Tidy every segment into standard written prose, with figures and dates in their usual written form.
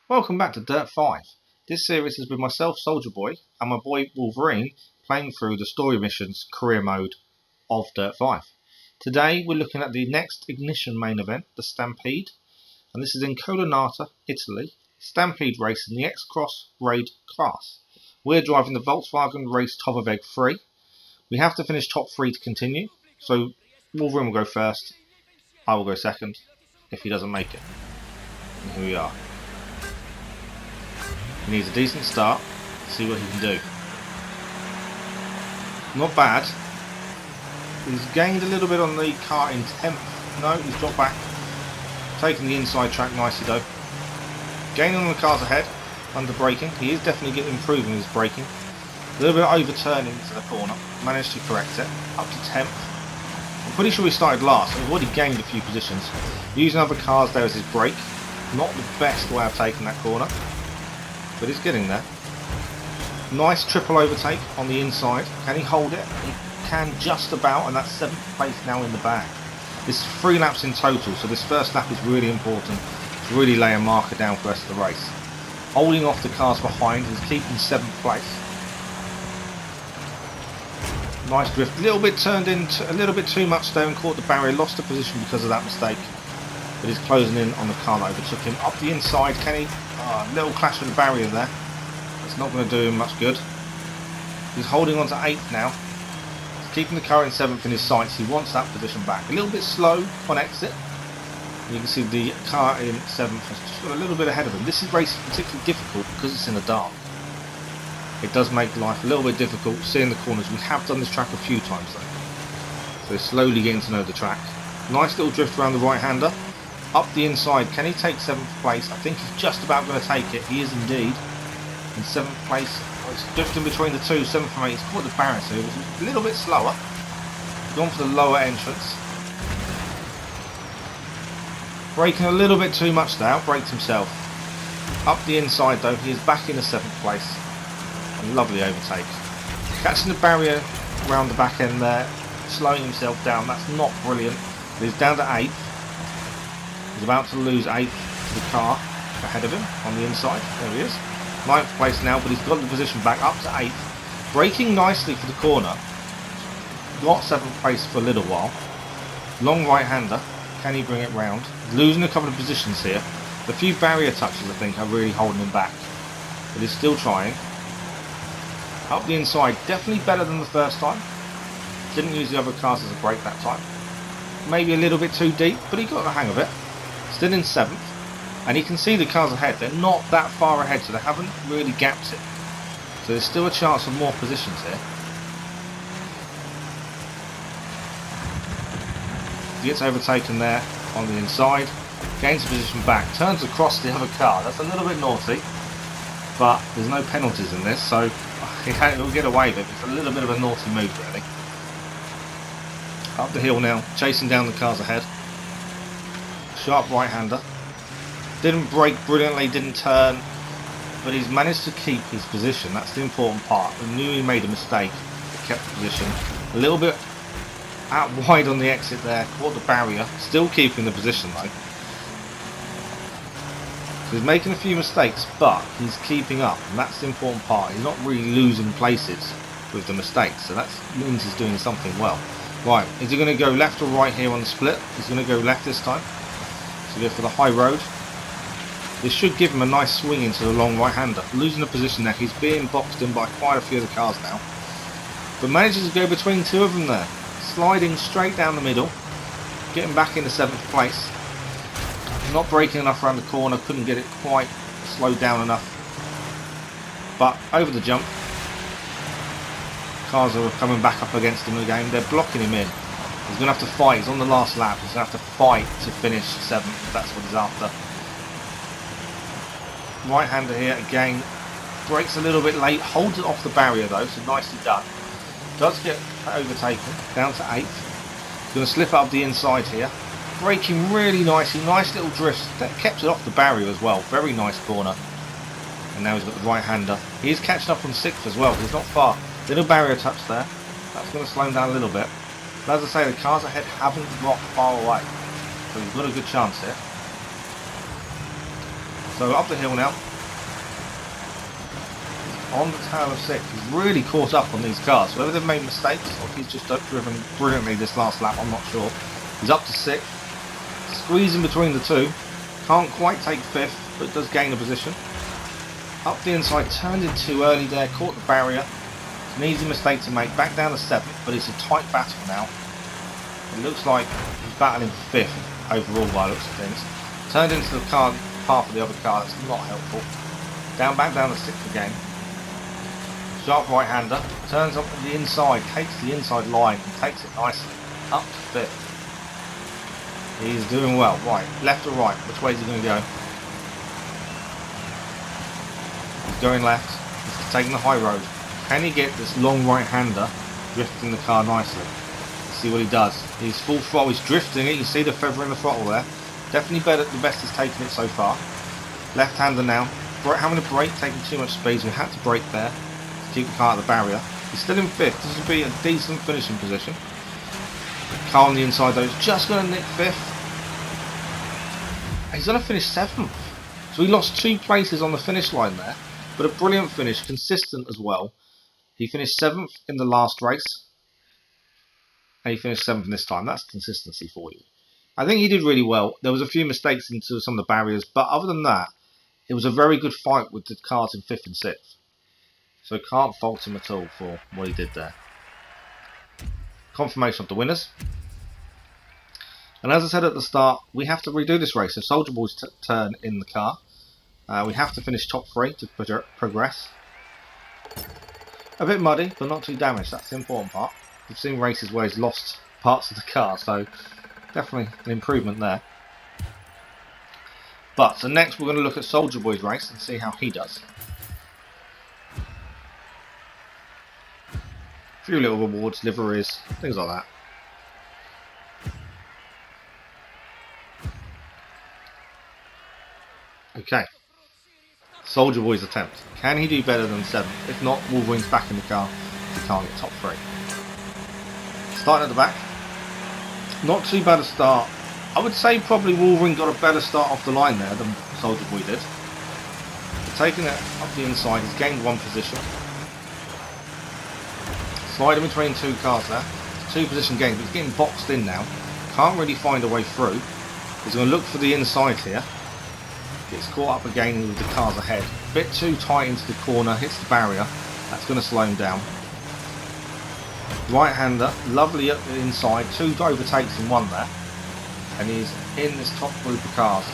Welcome back to Dirt 5. This series has been myself, Soldier Boy, and my boy Wolverine playing through the story missions career mode of Dirt 5. Today we're looking at the next Ignition main event, the Stampede, and this is in Colonata, Italy. Stampede race in the X-Cross Raid class. We're driving the Volkswagen Race Tovareg 3. We have to finish top 3 to continue, so Wolverine will go first, I will go second if he doesn't make it. And here we are. He needs a decent start to see what he can do. Not bad. He's gained a little bit on the car in 10th. No, he's dropped back. Taking the inside track nicely though. Gaining on the cars ahead under braking. He is definitely improving his braking. A little bit of overturning into the corner. Managed to correct it. Up to 10th. I'm pretty sure he started last. So he's already gained a few positions. Using other cars there as his brake. Not the best way of taking that corner, but he's getting there. Nice triple overtake on the inside. Can he hold it? He can just about, and that's 7th place now in the bag. This is 3 laps in total, so this first lap is really important to really lay a marker down for the rest of the race. Holding off the cars behind, he's keeping 7th place. Nice drift, a little bit turned into a little bit too much there and caught the barrier, lost the position because of that mistake. But he's closing in on the car that overtook him. Up the inside, can he? Little clash with the barrier there. That's not going to do him much good. He's holding on to 8th now. He's keeping the car in 7th in his sights. He wants that position back. A little bit slow on exit. You can see the car in 7th has just got a little bit ahead of him. This is racing particularly difficult because it's in the dark. It does make life a little bit difficult seeing the corners. We have done this track a few times though. So they're slowly getting to know the track. Nice little drift around the right-hander. Up the inside, can he take 7th place? I think he's just about going to take it. He is indeed in 7th place. Oh, he's drifting between the two, 7th from 8. He's caught the barrier, so he was a little bit slower. Gone for the lower entrance. Braking a little bit too much now, braked himself. Up the inside though, he is back in the 7th place. A lovely overtake. Catching the barrier around the back end there, slowing himself down. That's not brilliant. But he's down to 8th. He's about to lose 8th to the car ahead of him on the inside. There he is. 9th place now, but he's got the position back up to 8th. Braking nicely for the corner. Got 7th place for a little while. Long right-hander. Can he bring it round? Losing a couple of positions here. The few barrier touches I think are really holding him back. But he's still trying. Up the inside. Definitely better than the first time. Didn't use the other cars as a brake that time. Maybe a little bit too deep, but he got the hang of it. Still in 7th, and you can see the cars ahead. They're not that far ahead, so they haven't really gapped it. So there's still a chance of more positions here. He gets overtaken there on the inside, gains the position back, turns across the other car. That's a little bit naughty, but there's no penalties in this, so he'll get away with it. It's a little bit of a naughty move, really. Up the hill now, chasing down the cars ahead. Sharp right-hander. Didn't brake brilliantly, didn't turn, but he's managed to keep his position. That's the important part. We knew he made a mistake, but kept the position. A little bit out wide on the exit there, caught the barrier, still keeping the position though. So he's making a few mistakes, but he's keeping up, and that's the important part. He's not really losing places with the mistakes, so that means he's doing something well. Right, is he going to go left or right here on the split? He's going to go left this time. So go for the high road. This should give him a nice swing into the long right-hander. Losing the position there. He's being boxed in by quite a few of the cars now. But manages to go between 2 of them there. Sliding straight down the middle. Getting back into 7th place. Not braking enough around the corner. Couldn't get it quite slowed down enough. But over the jump. Cars are coming back up against him again. They're blocking him in. He's going to have to fight. He's on the last lap. He's going to have to fight to finish 7th if that's what he's after. Right-hander here again. Brakes a little bit late. Holds it off the barrier though, so nicely done. Does get overtaken. Down to 8th. He's going to slip up the inside here. Braking really nicely. Nice little drift. That kept it off the barrier as well. Very nice corner. And now he's got the right-hander. He is catching up on 6th as well. He's not far. Little barrier touch there. That's going to slow him down a little bit. But as I say, the cars ahead haven't got far away. So he's got a good chance here. So up the hill now. On the tail of 6. He's really caught up on these cars. Whether they've made mistakes or he's just driven brilliantly this last lap, I'm not sure. He's up to 6th. Squeezing between the two. Can't quite take 5th, but does gain a position. Up the inside, turned in too early there, caught the barrier. It's an easy mistake to make. Back down to 7th, but it's a tight battle now. It looks like he's battling 5th overall by the looks of things. Turned into the car, path of the other car, that's not helpful. Back down to 6th again. Sharp right-hander, turns up the inside, takes the inside line and takes it nicely. Up to 5th. He's doing well. Right, left or right? Which way is he going to go? He's going left. He's taking the high road. Can he get this long right-hander drifting the car nicely? Let's see what he does. He's full throttle. He's drifting it. You see the feather in the throttle there. Definitely better. The best he's taken it so far. Left-hander now. Having a brake, taking too much speed. So he had to brake there to keep the car at the barrier. He's still in 5th. This would be a decent finishing position. Car on the inside though, he's just going to nick 5th. He's going to finish 7th. So he lost 2 places on the finish line there, but a brilliant finish, consistent as well. He finished 7th in the last race, and he finished 7th this time. That's consistency for you. I think he did really well. There was a few mistakes into some of the barriers, but other than that, it was a very good fight with the cars in 5th and 6th. So can't fault him at all for what he did there. Confirmation of the winners. And as I said at the start, we have to redo this race. So Soldier Boy's turn in the car. We have to finish top 3 to progress. A bit muddy, but not too damaged. That's the important part. We've seen races where he's lost parts of the car, so definitely an improvement there. But so next we're going to look at Soldier Boy's race and see how he does. A few little rewards, liveries, things like that. Okay. Soldier Boy's attempt. Can he do better than 7th? If not, Wolverine's back in the car. He can't get top 3. Starting at the back. Not too bad a start. I would say probably Wolverine got a better start off the line there than Soldier Boy did. But taking it up the inside, he's gained 1 position. Sliding between 2 cars there. 2 position gains, but he's getting boxed in now. Can't really find a way through. He's going to look for the inside here. Gets caught up again with the cars ahead. Bit too tight into the corner, hits the barrier. That's going to slow him down. Right-hander, lovely up the inside. 2 overtakes in 1 there. And he's in this top group of cars.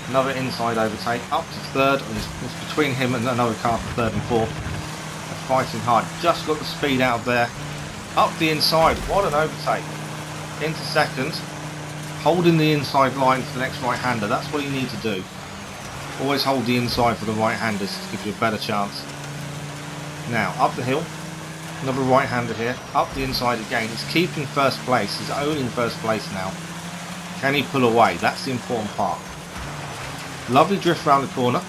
Another inside overtake, up to 3rd. It's between him and another car for 3rd and 4th. They're fighting hard. Just got the speed out of there. Up the inside, what an overtake. Into 2nd. Holding the inside line for the next right-hander. That's what you need to do. Always hold the inside for the right-handers to give you a better chance. Now, up the hill. Another right-hander here. Up the inside again. He's keeping 1st place. He's owning 1st place now. Can he pull away? That's the important part. Lovely drift around the corner.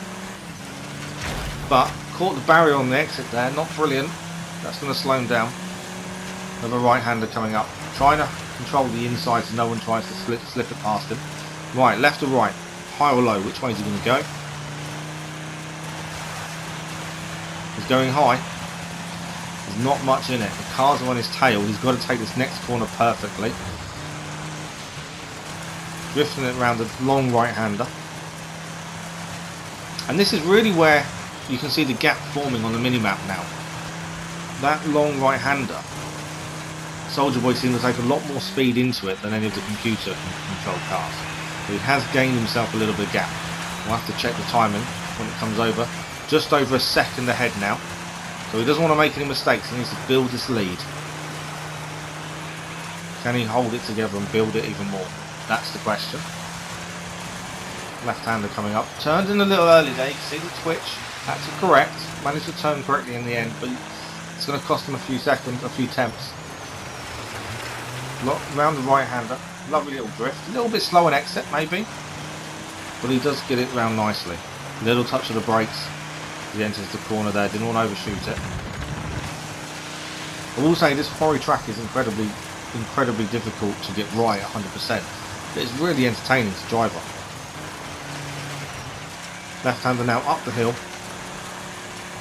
But caught the barrier on the exit there. Not brilliant. That's going to slow him down. Another right-hander coming up. Trying to control the inside so no one tries to slip it past him. Right, left or right? High or low? Which way is he going to go? He's going high. There's not much in it. The cars are on his tail. He's got to take this next corner perfectly. Drifting it around the long right-hander. And this is really where you can see the gap forming on the mini-map now. That long right-hander. Soldier Boy seems to take a lot more speed into it than any of the computer-controlled cars. So he has gained himself a little bit of gap. We'll have to check the timing when it comes over. Just over a second ahead now. So he doesn't want to make any mistakes. He needs to build this lead. Can he hold it together and build it even more? That's the question. Left-hander coming up. Turned in a little early there. You can see the twitch. That's correct. Managed to turn correctly in the end, but it's going to cost him a few seconds, a few attempts. Round the right-hander. Lovely little drift. A little bit slow on exit, maybe. But he does get it round nicely. Little touch of the brakes. He enters the corner there. Didn't want to overshoot it. I will say this quarry track is incredibly difficult to get right 100%. But it's really entertaining to drive on. Left-hander now up the hill.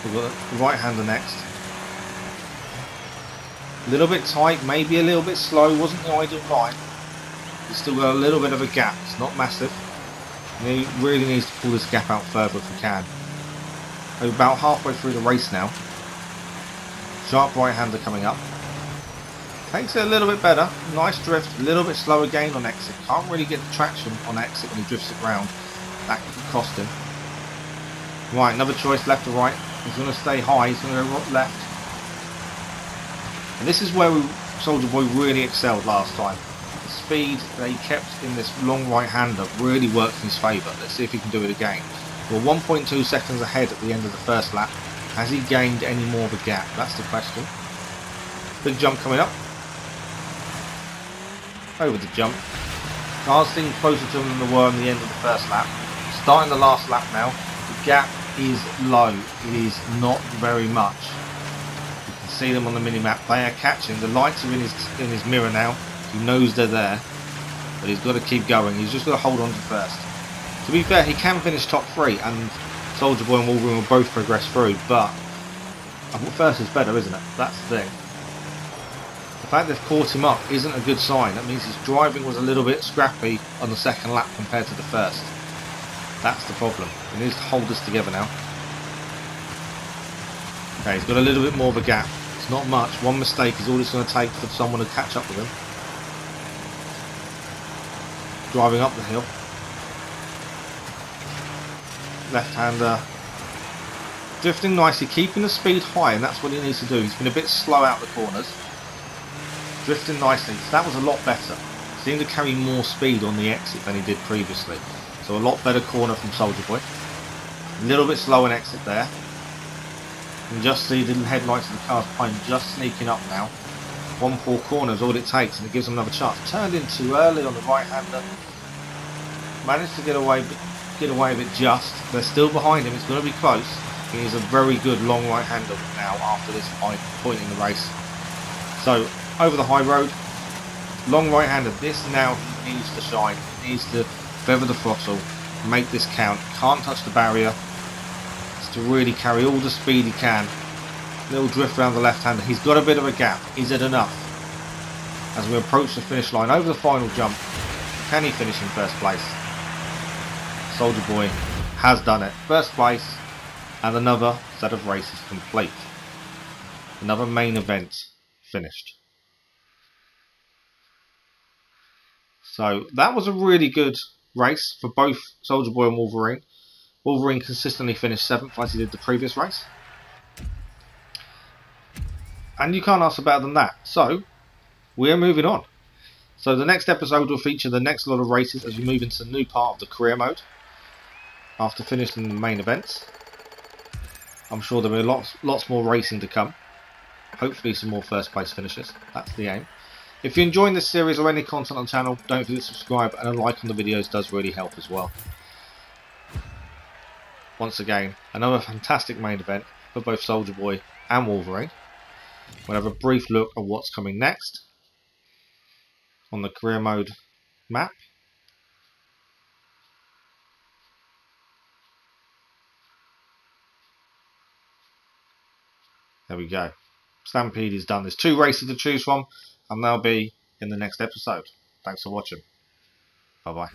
We've got the right-hander next. A little bit tight, maybe a little bit slow, wasn't the ideal line. He's still got a little bit of a gap, it's not massive. And he really needs to pull this gap out further if he can. We're about halfway through the race now. Sharp right-hander coming up. Takes it a little bit better, nice drift, a little bit slower gain on exit. Can't really get the traction on exit when he drifts it round. That could cost him. Right, another choice, left or right. He's going to stay high, he's going to go left. And this is where Soldier Boy really excelled last time. The speed that he kept in this long right-hander really worked in his favour. Let's see if he can do it again. We're 1.2 seconds ahead at the end of the first lap. Has he gained any more of a gap? That's the question. Big jump coming up. Over the jump. Cars seem closer to him than they were in the end of the first lap. Starting the last lap now. The gap is low. It is not very much. You can see them on the mini-map. They are catching. The lights are in his mirror now. He knows they're there. But he's got to keep going. He's just got to hold on to first. To be fair, he can finish top 3 and Soldier Boy and Wolverine will both progress through, but I think first is better, isn't it? That's the thing. The fact they've caught him up isn't a good sign. That means his driving was a little bit scrappy on the second lap compared to the first. That's the problem. He needs to hold this together now. Okay, he's got a little bit more of a gap. It's not much. One mistake is all it's going to take for someone to catch up with him. Driving up the hill. Left-hander. Drifting nicely, keeping the speed high, and that's what he needs to do. He's been a bit slow out the corners. Drifting nicely, so that was a lot better. Seemed to carry more speed on the exit than he did previously. So a lot better corner from Soldier Boy. A little bit slow on exit there. And just see the headlights of the cars behind just sneaking up now. One poor corner is all it takes and it gives him another chance. Turned in too early on the right-hander. Managed to get away with it just. They're still behind him, it's going to be close. He is a very good long right-hander now after this point in the race. So, over the high road, long right-hander. This now he needs to shine. He needs to feather the throttle, make this count. Can't touch the barrier. It's to really carry all the speed he can. Little drift around the left-hander. He's got a bit of a gap. Is it enough? As we approach the finish line, over the final jump, can he finish in first place? Soldier Boy has done it. First place, and another set of races complete. Another main event finished. So that was a really good race for both Soldier Boy and Wolverine. Wolverine consistently finished 7th as he did the previous race. And you can't ask for better than that. So, we're moving on. So the next episode will feature the next lot of races as we move into the new part of the career mode. After finishing the main events. I'm sure there'll be lots more racing to come. Hopefully some more first place finishes. That's the aim. If you're enjoying this series or any content on the channel, don't forget to subscribe, and a like on the videos does really help as well. Once again, another fantastic main event for both Soldier Boy and Wolverine. We'll have a brief look at what's coming next on the career mode map. There we go. Stampede is done. There's 2 races to choose from, and they'll be in the next episode. Thanks for watching. Bye bye.